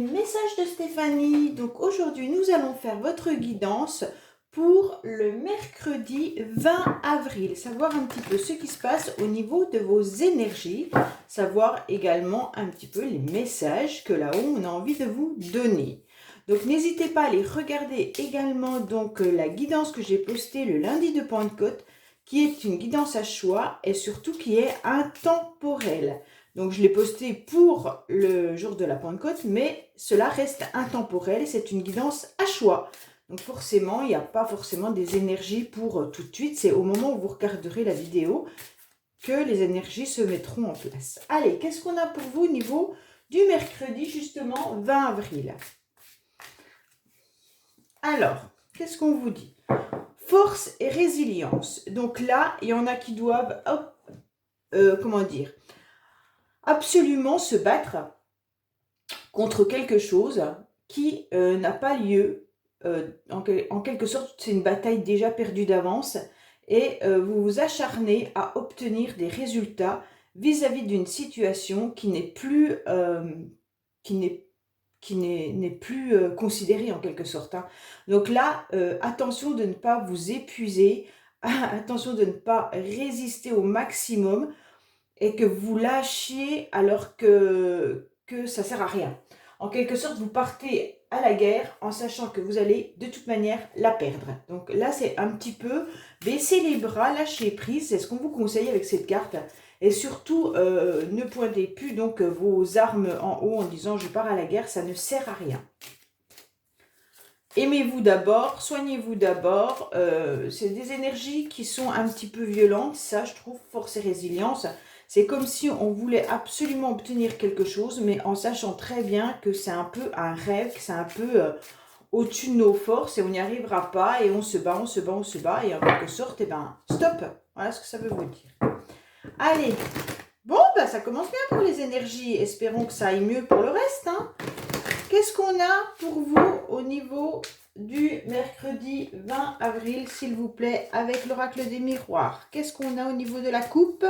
messages de Stéphanie. Donc aujourd'hui, nous allons faire votre guidance pour le mercredi 20 avril. Savoir un petit peu ce qui se passe au niveau de vos énergies. Savoir également un petit peu les messages que là-haut, on a envie de vous donner. Donc n'hésitez pas à aller regarder également donc la guidance que j'ai postée le lundi de Pentecôte, qui est une guidance à choix et surtout qui est intemporelle. Donc je l'ai posté pour le jour de la Pentecôte, mais cela reste intemporel, c'est une guidance à choix. Donc forcément, il n'y a pas forcément des énergies pour tout de suite, c'est au moment où vous regarderez la vidéo que les énergies se mettront en place. Allez, qu'est-ce qu'on a pour vous au niveau du mercredi, justement, 20 avril? Alors, qu'est-ce qu'on vous dit? Force et résilience. Donc là, il y en a qui doivent, comment dire, absolument se battre contre quelque chose qui n'a pas lieu. En quelque sorte, c'est une bataille déjà perdue d'avance et vous vous acharnez à obtenir des résultats vis-à-vis d'une situation qui n'est plus, considérée en quelque sorte. Hein. Donc là, attention de ne pas vous épuiser, attention de ne pas résister au maximum et que vous lâchiez alors que ça ne sert à rien. En quelque sorte, vous partez à la guerre en sachant que vous allez de toute manière la perdre. Donc là, c'est un petit peu baisser les bras, lâcher prise, c'est ce qu'on vous conseille avec cette carte. Et surtout, ne pointez plus donc vos armes en haut en disant « je pars à la guerre », ça ne sert à rien. Aimez-vous d'abord, soignez-vous d'abord. C'est des énergies qui sont un petit peu violentes, ça je trouve, force et résilience. C'est comme si on voulait absolument obtenir quelque chose, mais en sachant très bien que c'est un peu un rêve, que c'est un peu au-dessus de nos forces et on n'y arrivera pas et on se bat, on se bat, on se bat et en quelque sorte, eh ben, stop. Voilà ce que ça veut vous dire. Allez, bon, ben, ça commence bien pour les énergies. Espérons que ça aille mieux pour le reste. Hein. Qu'est-ce qu'on a pour vous au niveau du mercredi 20 avril, s'il vous plaît, avec l'oracle des miroirs? Qu'est-ce qu'on a au niveau de la coupe?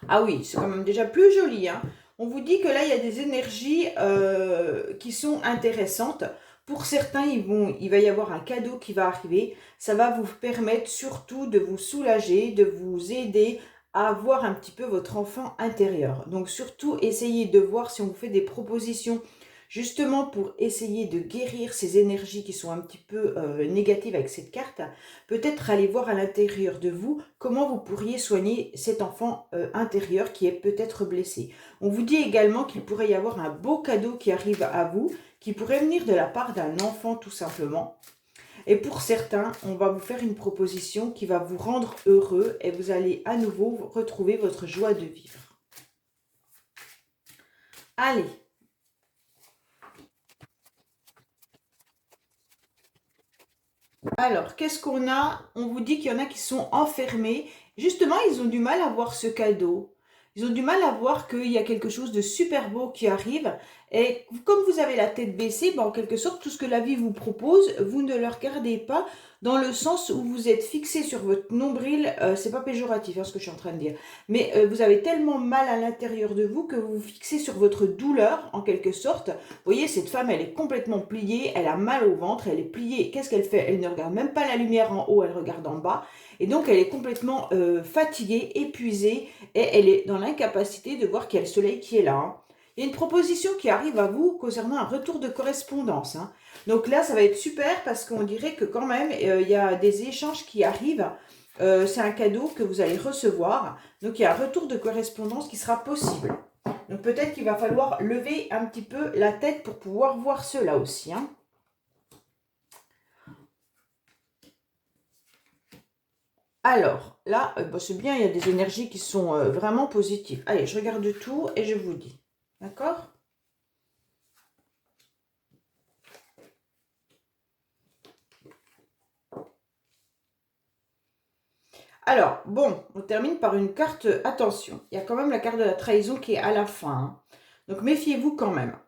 Ah oui, c'est quand même déjà plus joli. Hein. On vous dit que là, il y a des énergies qui sont intéressantes. Pour certains, il va y avoir un cadeau qui va arriver. Ça va vous permettre surtout de vous soulager, de vous aider à voir un petit peu votre enfant intérieur. Donc surtout, essayez de voir si on vous fait des propositions justement pour essayer de guérir ces énergies qui sont un petit peu négatives avec cette carte. Peut-être aller voir à l'intérieur de vous comment vous pourriez soigner cet enfant intérieur qui est peut-être blessé. On vous dit également qu'il pourrait y avoir un beau cadeau qui arrive à vous, qui pourrait venir de la part d'un enfant tout simplement. Et pour certains, on va vous faire une proposition qui va vous rendre heureux et vous allez à nouveau retrouver votre joie de vivre. Allez. Alors, qu'est-ce qu'on a? On vous dit qu'il y en a qui sont enfermés. Justement, ils ont du mal à voir ce cadeau. Ils ont du mal à voir qu'il y a quelque chose de super beau qui arrive. Et comme vous avez la tête baissée, en quelque sorte, tout ce que la vie vous propose, vous ne le regardez pas dans le sens où vous êtes fixé sur votre nombril. C'est pas péjoratif, ce que je suis en train de dire. Mais vous avez tellement mal à l'intérieur de vous que vous vous fixez sur votre douleur, en quelque sorte. Vous voyez, cette femme, elle est complètement pliée, elle a mal au ventre, elle est pliée. Qu'est-ce qu'elle fait? Elle ne regarde même pas la lumière en haut, elle regarde en bas. Et donc, elle est complètement fatiguée, épuisée, et elle est dans l'incapacité de voir qu'il y a le soleil qui est là. Hein. Il y a une proposition qui arrive à vous concernant un retour de correspondance. Hein. Donc là, ça va être super parce qu'on dirait que quand même, il y a des échanges qui arrivent. C'est un cadeau que vous allez recevoir. Donc, il y a un retour de correspondance qui sera possible. Donc, peut-être qu'il va falloir lever un petit peu la tête pour pouvoir voir cela aussi. Hein. Alors, là, c'est bien, il y a des énergies qui sont vraiment positives. Allez, je regarde tout et je vous dis. D'accord ? Alors, bon, on termine par une carte, attention, il y a quand même la carte de la trahison qui est à la fin. Hein. Donc, méfiez-vous quand même.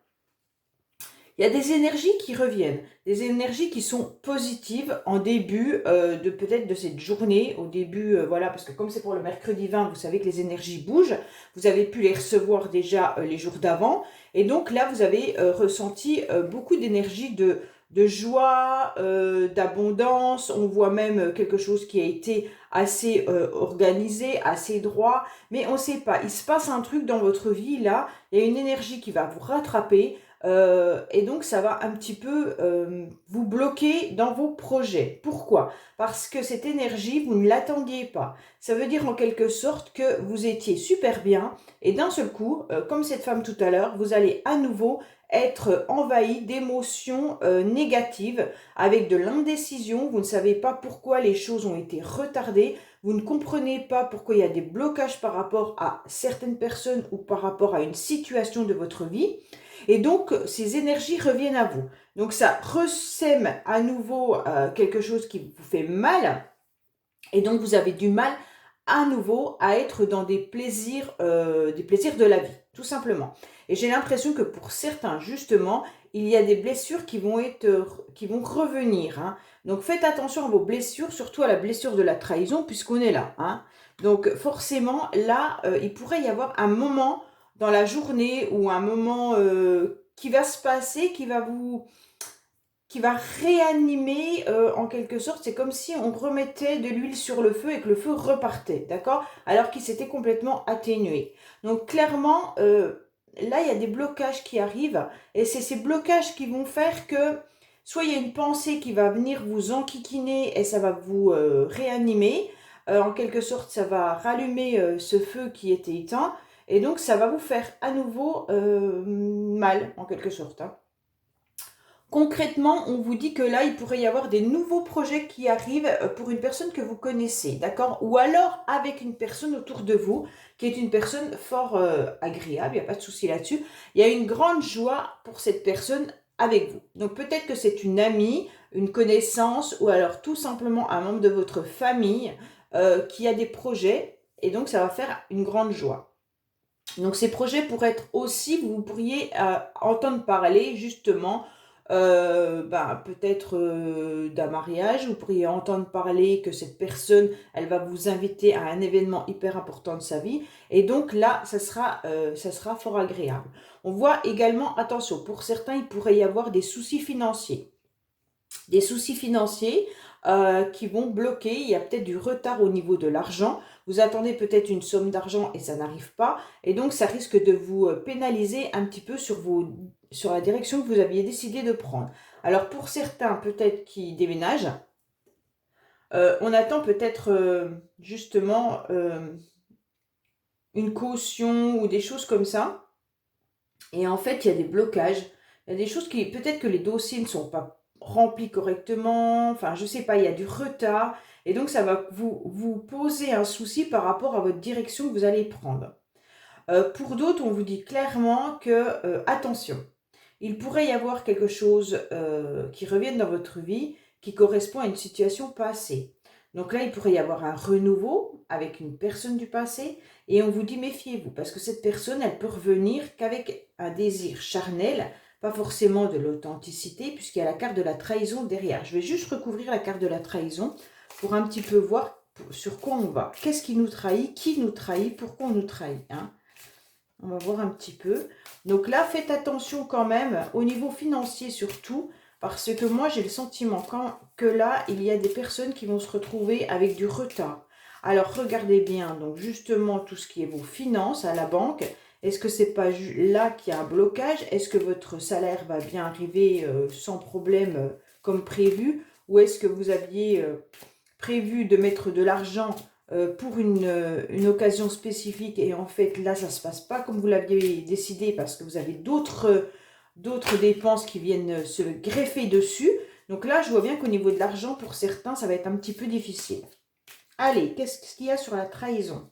Il y a des énergies qui reviennent, des énergies qui sont positives en début de peut-être de cette journée, au début, voilà, parce que comme c'est pour le mercredi 20, vous savez que les énergies bougent, vous avez pu les recevoir déjà les jours d'avant, et donc là, vous avez ressenti beaucoup d'énergie de joie, d'abondance, on voit même quelque chose qui a été assez organisé, assez droit, mais on ne sait pas, il se passe un truc dans votre vie là, il y a une énergie qui va vous rattraper, et donc, ça va un petit peu vous bloquer dans vos projets. Pourquoi? Parce que cette énergie, vous ne l'attendiez pas. Ça veut dire en quelque sorte que vous étiez super bien et d'un seul coup, comme cette femme tout à l'heure, vous allez à nouveau être envahi d'émotions négatives avec de l'indécision. Vous ne savez pas pourquoi les choses ont été retardées. Vous ne comprenez pas pourquoi il y a des blocages par rapport à certaines personnes ou par rapport à une situation de votre vie. Et donc, ces énergies reviennent à vous. Donc, ça ressème à nouveau quelque chose qui vous fait mal. Et donc, vous avez du mal à nouveau à être dans des plaisirs de la vie, tout simplement. Et j'ai l'impression que pour certains, justement, il y a des blessures qui vont revenir. Hein. Donc, faites attention à vos blessures, surtout à la blessure de la trahison, puisqu'on est là. Hein. Donc, forcément, là, il pourrait y avoir un moment dans la journée ou un moment qui va se passer, qui va réanimer en quelque sorte. C'est comme si on remettait de l'huile sur le feu et que le feu repartait, d'accord? Alors qu'il s'était complètement atténué. Donc clairement, là, il y a des blocages qui arrivent et c'est ces blocages qui vont faire que soit il y a une pensée qui va venir vous enquiquiner et ça va vous réanimer. En quelque sorte, ça va rallumer ce feu qui était éteint et donc ça va vous faire à nouveau mal, en quelque sorte. Hein. Concrètement, on vous dit que là, il pourrait y avoir des nouveaux projets qui arrivent pour une personne que vous connaissez, d'accord? Ou alors avec une personne autour de vous qui est une personne fort agréable, il n'y a pas de souci là-dessus. Il y a une grande joie pour cette personne avec vous. Donc peut-être que c'est une amie, une connaissance ou alors tout simplement un membre de votre famille qui a des projets et donc ça va faire une grande joie. Donc ces projets pourraient être aussi, vous pourriez entendre parler justement peut-être d'un mariage, vous pourriez entendre parler que cette personne, elle va vous inviter à un événement hyper important de sa vie et donc là, ça sera fort agréable. On voit également, attention, pour certains, il pourrait y avoir des soucis financiers. Des soucis financiers qui vont bloquer, il y a peut-être du retard au niveau de l'argent, vous attendez peut-être une somme d'argent et ça n'arrive pas, et donc ça risque de vous pénaliser un petit peu sur la direction que vous aviez décidé de prendre. Alors pour certains peut-être qui déménagent, on attend peut-être justement une caution ou des choses comme ça, et en fait il y a des blocages, il y a des choses qui, peut-être que les dossiers ne sont pas remplis correctement, enfin je sais pas, il y a du retard, et donc ça va vous poser un souci par rapport à votre direction que vous allez prendre. Pour d'autres, on vous dit clairement que, attention, il pourrait y avoir quelque chose qui revienne dans votre vie qui correspond à une situation passée. Donc là, il pourrait y avoir un renouveau avec une personne du passé et on vous dit méfiez-vous parce que cette personne, elle peut revenir qu'avec un désir charnel, pas forcément de l'authenticité puisqu'il y a la carte de la trahison derrière. Je vais juste recouvrir la carte de la trahison pour un petit peu voir sur quoi on va. Qu'est-ce qui nous trahit, pourquoi on nous trahit, hein? On va voir un petit peu. Donc là, faites attention quand même au niveau financier surtout, parce que moi, j'ai le sentiment que là, il y a des personnes qui vont se retrouver avec du retard. Alors, regardez bien, donc justement, tout ce qui est vos finances à la banque, est-ce que c'est pas là qu'il y a un blocage? Est-ce que votre salaire va bien arriver sans problème comme prévu? Ou est-ce que vous aviez prévu de mettre de l'argent pour une occasion spécifique et en fait là ça se passe pas comme vous l'aviez décidé parce que vous avez d'autres dépenses qui viennent se greffer dessus. Donc là je vois bien qu'au niveau de l'argent pour certains ça va être un petit peu difficile. Allez, qu'est-ce qu'il y a sur la trahison?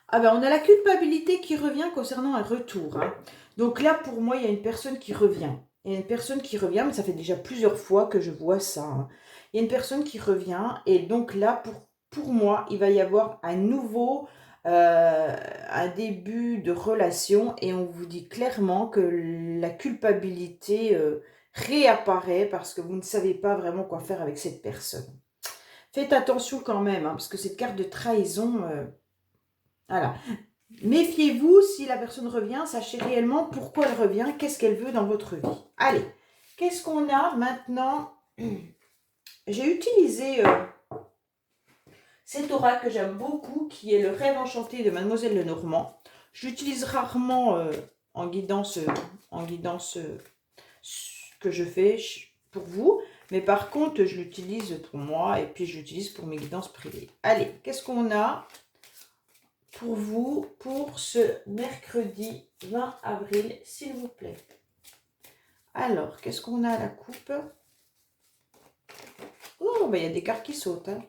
Ah ben on a la culpabilité qui revient concernant un retour. Hein. Donc là pour moi il y a une personne qui revient. Il y a une personne qui revient, mais ça fait déjà plusieurs fois que je vois ça. Hein. Il y a une personne qui revient et donc là pour moi, il va y avoir un nouveau, un début de relation et on vous dit clairement que la culpabilité réapparaît parce que vous ne savez pas vraiment quoi faire avec cette personne. Faites attention quand même, hein, parce que cette carte de trahison, voilà. Méfiez-vous, si la personne revient, sachez réellement pourquoi elle revient, qu'est-ce qu'elle veut dans votre vie. Allez, qu'est-ce qu'on a maintenant? J'ai utilisé cet oracle que j'aime beaucoup, qui est le rêve enchanté de Mademoiselle Lenormand. Je l'utilise rarement en guidance, que je fais pour vous. Mais par contre, je l'utilise pour moi et puis je l'utilise pour mes guidances privées. Allez, qu'est-ce qu'on a pour vous pour ce mercredi 20 avril, s'il vous plaît? Alors, qu'est-ce qu'on a à la coupe? Oh, ben, il y a des cartes qui sautent. Hein.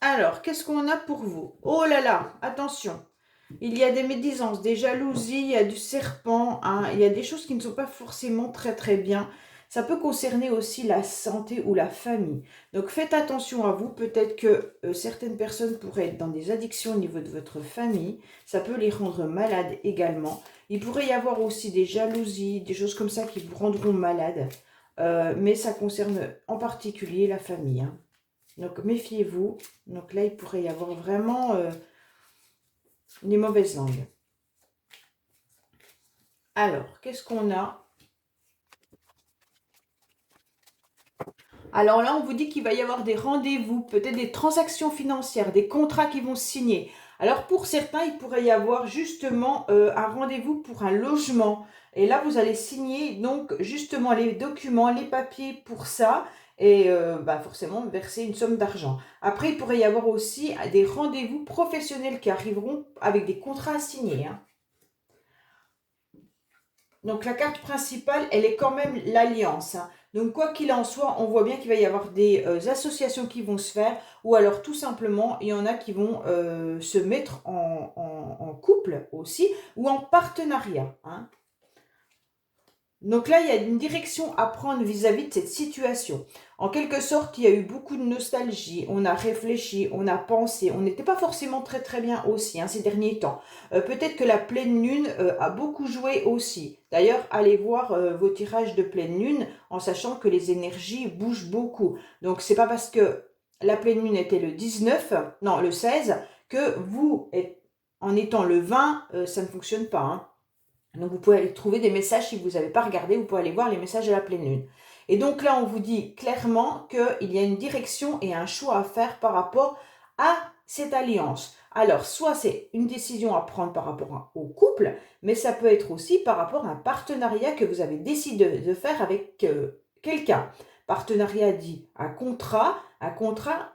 Alors, qu'est-ce qu'on a pour vous? Oh là là, attention. Il y a des médisances, des jalousies, il y a du serpent, hein, il y a des choses qui ne sont pas forcément très très bien. Ça peut concerner aussi la santé ou la famille. Donc faites attention à vous. Peut-être que certaines personnes pourraient être dans des addictions au niveau de votre famille. Ça peut les rendre malades également. Il pourrait y avoir aussi des jalousies, des choses comme ça qui vous rendront malades. Mais ça concerne en particulier la famille. Hein. Donc méfiez-vous. Donc là, il pourrait y avoir vraiment des mauvaises langues. Alors, qu'est-ce qu'on a? Alors là, on vous dit qu'il va y avoir des rendez-vous, peut-être des transactions financières, des contrats qui vont se signer. Alors pour certains, il pourrait y avoir justement un rendez-vous pour un logement. Et là, vous allez signer donc justement les documents, les papiers pour ça. Et forcément, verser une somme d'argent. Après, il pourrait y avoir aussi des rendez-vous professionnels qui arriveront avec des contrats à signer. Hein. Donc la carte principale, elle est quand même l'alliance. Hein. Donc quoi qu'il en soit, on voit bien qu'il va y avoir des associations qui vont se faire, ou alors tout simplement, il y en a qui vont se mettre en couple aussi, ou en partenariat. Hein. Donc là, il y a une direction à prendre vis-à-vis de cette situation. En quelque sorte, il y a eu beaucoup de nostalgie, on a réfléchi, on a pensé, on n'était pas forcément très très bien aussi hein, ces derniers temps. Peut-être que la pleine lune a beaucoup joué aussi. D'ailleurs, allez voir vos tirages de pleine lune en sachant que les énergies bougent beaucoup. Donc, c'est pas parce que la pleine lune était le 19, non, le 16, que vous, en étant le 20, ça ne fonctionne pas. Hein. Donc, vous pouvez aller trouver des messages si vous n'avez pas regardé. Vous pouvez aller voir les messages de la pleine lune. Et donc là, on vous dit clairement qu'il y a une direction et un choix à faire par rapport à cette alliance. Alors, soit c'est une décision à prendre par rapport au couple, mais ça peut être aussi par rapport à un partenariat que vous avez décidé de faire avec quelqu'un. Partenariat dit un contrat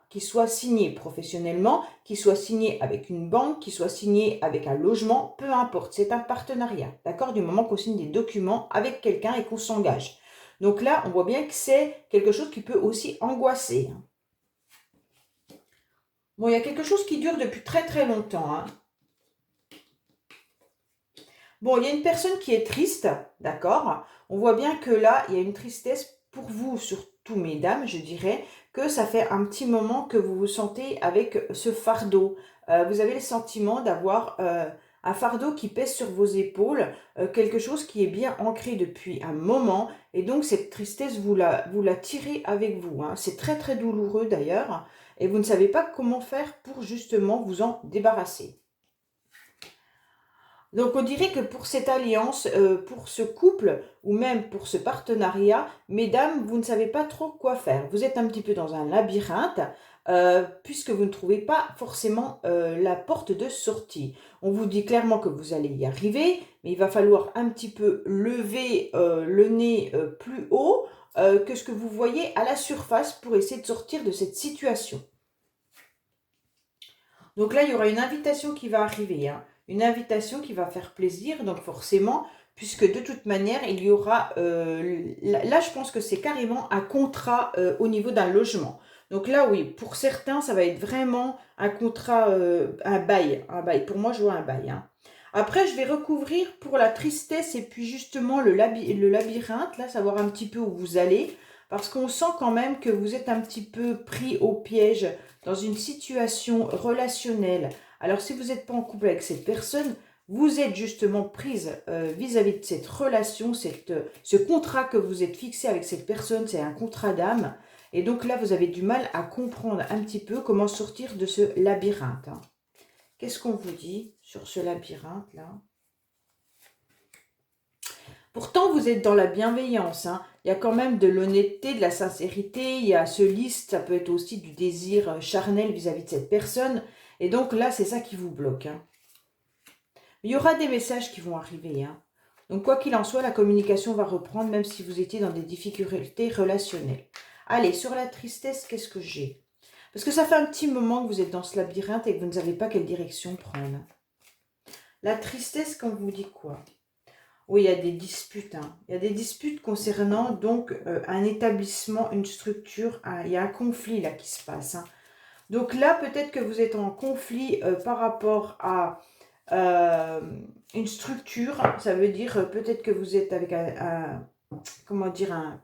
qui soit signé professionnellement, qui soit signé avec une banque, qui soit signé avec un logement, peu importe, c'est un partenariat, d'accord? Du moment qu'on signe des documents avec quelqu'un et qu'on s'engage. Donc là, on voit bien que c'est quelque chose qui peut aussi angoisser. Bon, il y a quelque chose qui dure depuis très très longtemps. Hein. Bon, il y a une personne qui est triste, d'accord? On voit bien que là, il y a une tristesse pour vous, surtout mesdames, je dirais, que ça fait un petit moment que vous vous sentez avec ce fardeau. Vous avez le sentiment d'avoir un fardeau qui pèse sur vos épaules, quelque chose qui est bien ancré depuis un moment, et donc cette tristesse, vous la tirez avec vous. Hein. C'est très très douloureux d'ailleurs, et vous ne savez pas comment faire pour justement vous en débarrasser. Donc on dirait que pour cette alliance, pour ce couple ou même pour ce partenariat, mesdames, vous ne savez pas trop quoi faire. Vous êtes un petit peu dans un labyrinthe puisque vous ne trouvez pas forcément la porte de sortie. On vous dit clairement que vous allez y arriver, mais il va falloir un petit peu lever le nez plus haut que ce que vous voyez à la surface pour essayer de sortir de cette situation. Donc là, il y aura une invitation qui va arriver, hein. Une invitation qui va faire plaisir, donc forcément, puisque de toute manière, il y aura... là, je pense que c'est carrément un contrat au niveau d'un logement. Donc là, oui, pour certains, ça va être vraiment un contrat, un bail. Pour moi, je vois un bail. Hein. Après, je vais recouvrir pour la tristesse et puis justement le labyrinthe, là, savoir un petit peu où vous allez. Parce qu'on sent quand même que vous êtes un petit peu pris au piège dans une situation relationnelle. Alors, si vous n'êtes pas en couple avec cette personne, vous êtes justement prise vis-à-vis de cette relation, ce contrat que vous êtes fixé avec cette personne, c'est un contrat d'âme. Et donc là, vous avez du mal à comprendre un petit peu comment sortir de ce labyrinthe. Hein. Qu'est-ce qu'on vous dit sur ce labyrinthe-là? Pourtant, vous êtes dans la bienveillance. Hein. Il y a quand même de l'honnêteté, de la sincérité. Il y a ce liste, ça peut être aussi du désir charnel vis-à-vis de cette personne. Et donc là, c'est ça qui vous bloque. Hein. Il y aura des messages qui vont arriver. Hein. Donc quoi qu'il en soit, la communication va reprendre, même si vous étiez dans des difficultés relationnelles. Allez, sur la tristesse, qu'est-ce que j'ai? Parce que ça fait un petit moment que vous êtes dans ce labyrinthe et que vous ne savez pas quelle direction prendre. La tristesse, quand vous dit quoi? Oui, il y a des disputes. Hein. Il y a des disputes concernant donc un établissement, une structure. Il y a un conflit là qui se passe. Hein. Donc là, peut-être que vous êtes en conflit par rapport à une structure. Ça veut dire peut-être que vous êtes avec comment dire, un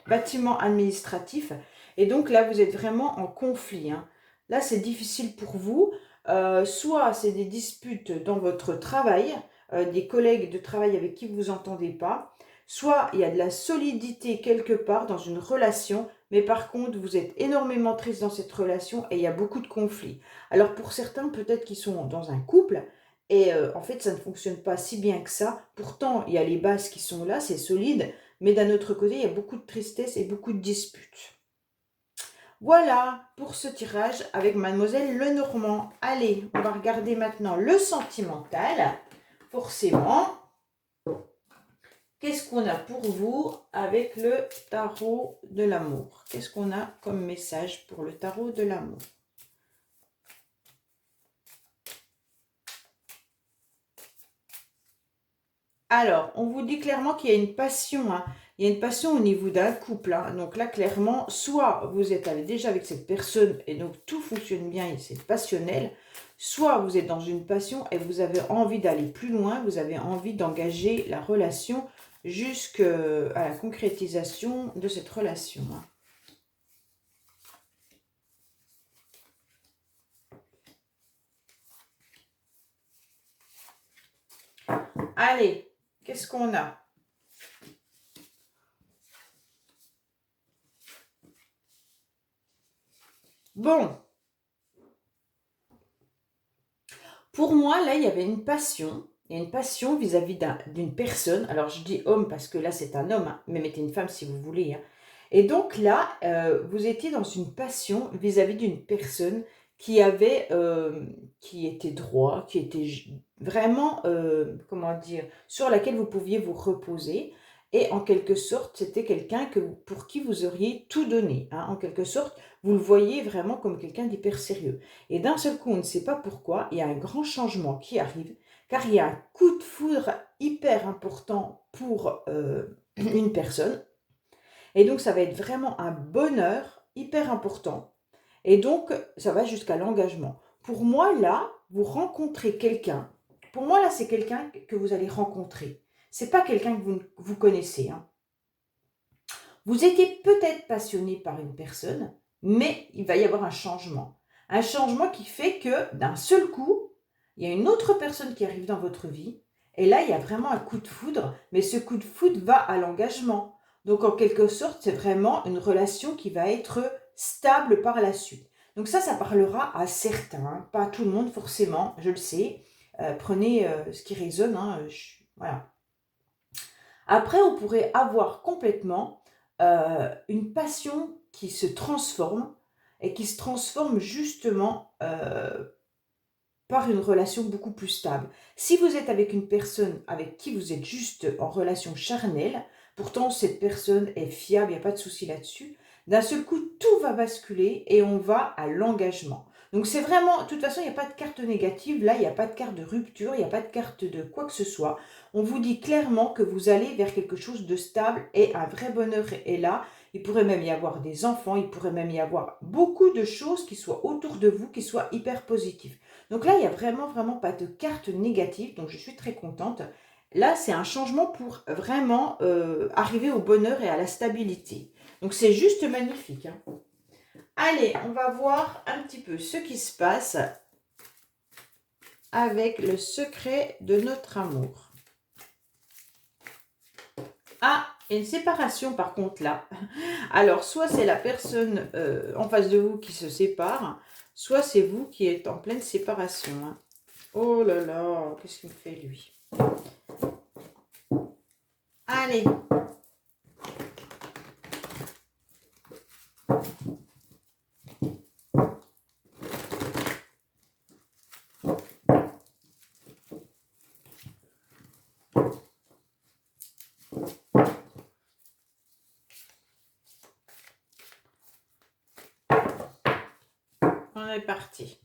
bâtiment administratif. Et donc là, vous êtes vraiment en conflit. Hein. Là, c'est difficile pour vous. Soit c'est des disputes dans votre travail, des collègues de travail avec qui vous vous entendez pas, soit il y a de la solidité quelque part dans une relation, mais par contre, vous êtes énormément triste dans cette relation et il y a beaucoup de conflits. Alors pour certains, peut-être qu'ils sont dans un couple, et en fait, ça ne fonctionne pas si bien que ça. Pourtant, il y a les bases qui sont là, c'est solide, mais d'un autre côté, il y a beaucoup de tristesse et beaucoup de disputes. Voilà pour ce tirage avec Mademoiselle Lenormand. Allez, on va regarder maintenant le sentimental. Forcément, qu'est-ce qu'on a pour vous avec le tarot de l'amour? Qu'est-ce qu'on a comme message pour le tarot de l'amour? Alors, on vous dit clairement qu'il y a une passion. Hein. Il y a une passion au niveau d'un couple. Hein. Donc là, clairement, soit vous êtes déjà avec cette personne et donc tout fonctionne bien et c'est passionnel, soit vous êtes dans une passion et vous avez envie d'aller plus loin, vous avez envie d'engager la relation jusqu'à la concrétisation de cette relation. Hein. Allez, qu'est-ce qu'on a? Bon. Pour moi, là, il y avait une passion. Il y a une passion vis-à-vis d'une personne. Alors, je dis homme parce que là, c'est un homme, hein, mais mettez une femme si vous voulez. Hein. Et donc là, vous étiez dans une passion vis-à-vis d'une personne qui avait, qui était droit, qui était vraiment, comment dire, sur laquelle vous pouviez vous reposer. Et en quelque sorte, c'était quelqu'un pour qui vous auriez tout donné. Hein. En quelque sorte, vous le voyez vraiment comme quelqu'un d'hyper sérieux. Et d'un seul coup, on ne sait pas pourquoi, il y a un grand changement qui arrive, car il y a un coup de foudre hyper important pour une personne. Et donc, ça va être vraiment un bonheur hyper important. Et donc, ça va jusqu'à l'engagement. Pour moi, là, vous rencontrez quelqu'un. Pour moi, là, c'est quelqu'un que vous allez rencontrer. C'est pas quelqu'un que vous connaissez. Hein. Vous étiez peut-être passionné par une personne, mais il va y avoir un changement. Un changement qui fait que d'un seul coup, il y a une autre personne qui arrive dans votre vie. Et là, il y a vraiment un coup de foudre. Mais ce coup de foudre va à l'engagement. Donc, en quelque sorte, c'est vraiment une relation qui va être stable par la suite. Donc ça parlera à certains. Hein, pas à tout le monde forcément, je le sais. Prenez ce qui résonne. Hein, voilà. Après, on pourrait avoir complètement une passion qui se transforme et qui se transforme justement par une relation beaucoup plus stable. Si vous êtes avec une personne avec qui vous êtes juste en relation charnelle, pourtant cette personne est fiable, il n'y a pas de souci là-dessus, d'un seul coup, tout va basculer et on va à l'engagement. Donc c'est vraiment, de toute façon, il n'y a pas de carte négative, là, il n'y a pas de carte de rupture, il n'y a pas de carte de quoi que ce soit. On vous dit clairement que vous allez vers quelque chose de stable et un vrai bonheur est là. il pourrait même y avoir des enfants, il pourrait même y avoir beaucoup de choses qui soient autour de vous, qui soient hyper positives. Donc là, il n'y a vraiment, vraiment pas de carte négative, donc je suis très contente. Là, c'est un changement pour vraiment arriver au bonheur et à la stabilité. Donc c'est juste magnifique, hein. Allez, on va voir un petit peu ce qui se passe avec le secret de notre amour. Ah, il y a une séparation par contre là. Alors, soit c'est la personne en face de vous qui se sépare, soit c'est vous qui êtes en pleine séparation, hein. Oh là là, qu'est-ce qu'il me fait lui? Allez. On est parti.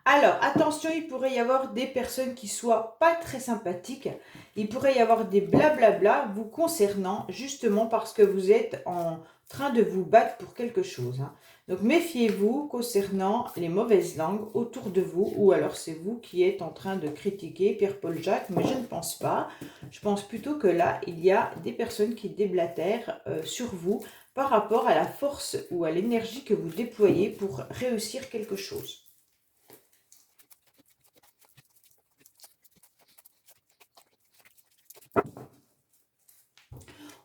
Alors, attention, il pourrait y avoir des personnes qui soient pas très sympathiques. Il pourrait y avoir des blablabla vous concernant, justement parce que vous êtes en train de vous battre pour quelque chose, hein. Donc, méfiez-vous concernant les mauvaises langues autour de vous, ou alors c'est vous qui êtes en train de critiquer Pierre-Paul Jacques, mais je ne pense pas. Je pense plutôt que là, il y a des personnes qui déblatèrent sur vous par rapport à la force ou à l'énergie que vous déployez pour réussir quelque chose.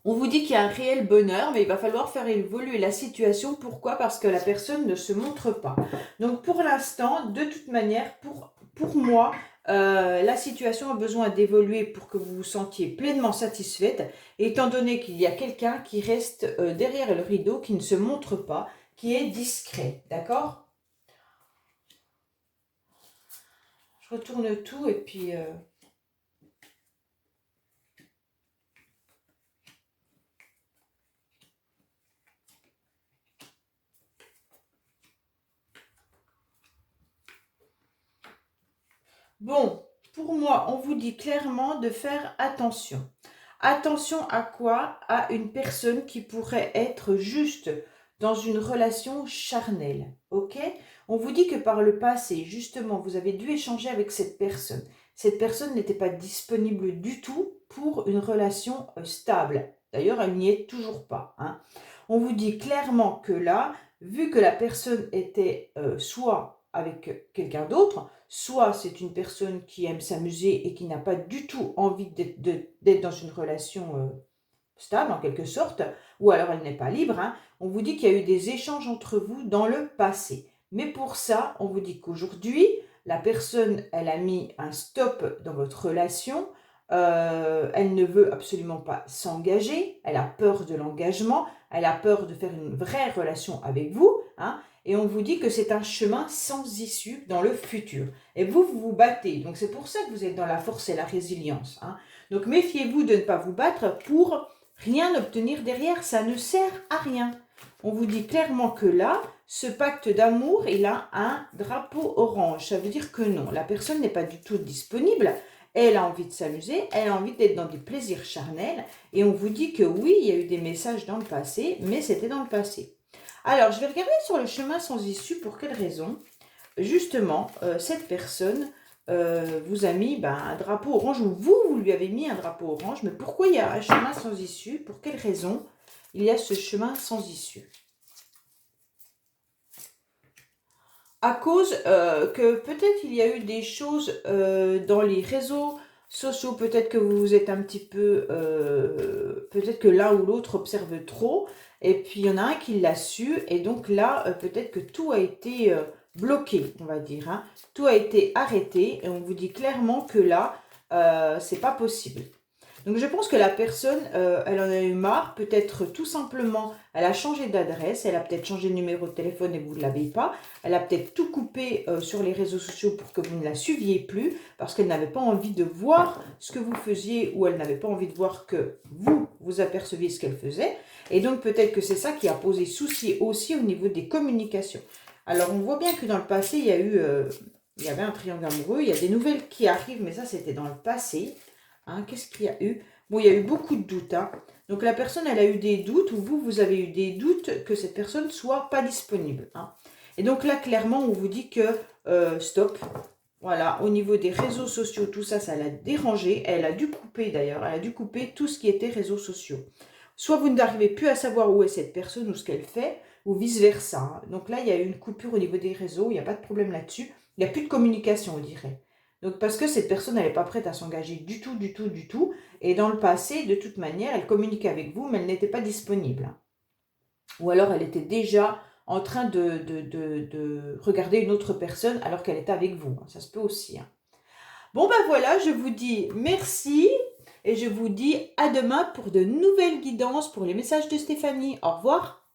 On vous dit qu'il y a un réel bonheur, mais il va falloir faire évoluer la situation. Pourquoi? Parce que la personne ne se montre pas. Donc pour l'instant, de toute manière, pour moi, la situation a besoin d'évoluer pour que vous vous sentiez pleinement satisfaite, étant donné qu'il y a quelqu'un qui reste derrière le rideau, qui ne se montre pas, qui est discret. D'accord? Je retourne tout et puis... Bon, pour moi, on vous dit clairement de faire attention. Attention à quoi? À une personne qui pourrait être juste dans une relation charnelle, ok? On vous dit que par le passé, justement, vous avez dû échanger avec cette personne. Cette personne n'était pas disponible du tout pour une relation stable. D'ailleurs, elle n'y est toujours pas, hein. On vous dit clairement que là, vu que la personne était soit avec quelqu'un d'autre, soit c'est une personne qui aime s'amuser et qui n'a pas du tout envie d'être dans une relation stable en quelque sorte, ou alors elle n'est pas libre, hein. On vous dit qu'il y a eu des échanges entre vous dans le passé. Mais pour ça, on vous dit qu'aujourd'hui, la personne, elle a mis un stop dans votre relation, elle ne veut absolument pas s'engager, elle a peur de l'engagement, elle a peur de faire une vraie relation avec vous, hein, et on vous dit que c'est un chemin sans issue dans le futur. Et vous, vous vous battez. Donc c'est pour ça que vous êtes dans la force et la résilience, hein. Donc méfiez-vous de ne pas vous battre pour rien obtenir derrière. Ça ne sert à rien. On vous dit clairement que là, ce pacte d'amour, il a un drapeau orange. Ça veut dire que non, la personne n'est pas du tout disponible. Elle a envie de s'amuser, elle a envie d'être dans des plaisirs charnels. Et on vous dit que oui, il y a eu des messages dans le passé, mais c'était dans le passé. Alors, je vais regarder sur le chemin sans issue pour quelle raison. Justement, cette personne vous a mis un drapeau orange, ou vous lui avez mis un drapeau orange. Mais pourquoi il y a un chemin sans issue? Pour quelle raison il y a ce chemin sans issue? À cause que peut-être il y a eu des choses dans les réseaux sociaux, peut-être que vous êtes un petit peu, peut-être que l'un ou l'autre observe trop, et puis il y en a un qui l'a su, et donc là, peut-être que tout a été bloqué, on va dire, hein. Tout a été arrêté, et on vous dit clairement que là, c'est pas possible. Donc je pense que la personne, elle en a eu marre, peut-être tout simplement, elle a changé d'adresse, elle a peut-être changé de numéro de téléphone et vous ne l'avez pas, elle a peut-être tout coupé sur les réseaux sociaux pour que vous ne la suiviez plus, parce qu'elle n'avait pas envie de voir ce que vous faisiez, ou elle n'avait pas envie de voir que vous aperceviez ce qu'elle faisait, et donc peut-être que c'est ça qui a posé souci aussi au niveau des communications. Alors on voit bien que dans le passé, il y avait un triangle amoureux, il y a des nouvelles qui arrivent, mais ça c'était dans le passé. Hein, qu'est-ce qu'il y a eu? Bon, il y a eu beaucoup de doutes, hein. Donc la personne, elle a eu des doutes, ou vous, vous avez eu des doutes que cette personne soit pas disponible, hein. Et donc là, clairement, on vous dit que stop. Voilà, au niveau des réseaux sociaux, tout ça, ça l'a dérangé. Elle a dû couper d'ailleurs, elle a dû couper tout ce qui était réseaux sociaux. Soit vous n'arrivez plus à savoir où est cette personne ou ce qu'elle fait, ou vice-versa, hein. Donc là, il y a eu une coupure au niveau des réseaux, il n'y a pas de problème là-dessus. Il n'y a plus de communication, on dirait. Donc parce que cette personne, elle n'est pas prête à s'engager du tout, du tout, du tout. Et dans le passé, de toute manière, elle communiquait avec vous, mais elle n'était pas disponible. Ou alors elle était déjà en train de regarder une autre personne alors qu'elle était avec vous. Ça se peut aussi, hein. Bon ben voilà, je vous dis merci et je vous dis à demain pour de nouvelles guidances pour les messages de Stéphanie. Au revoir.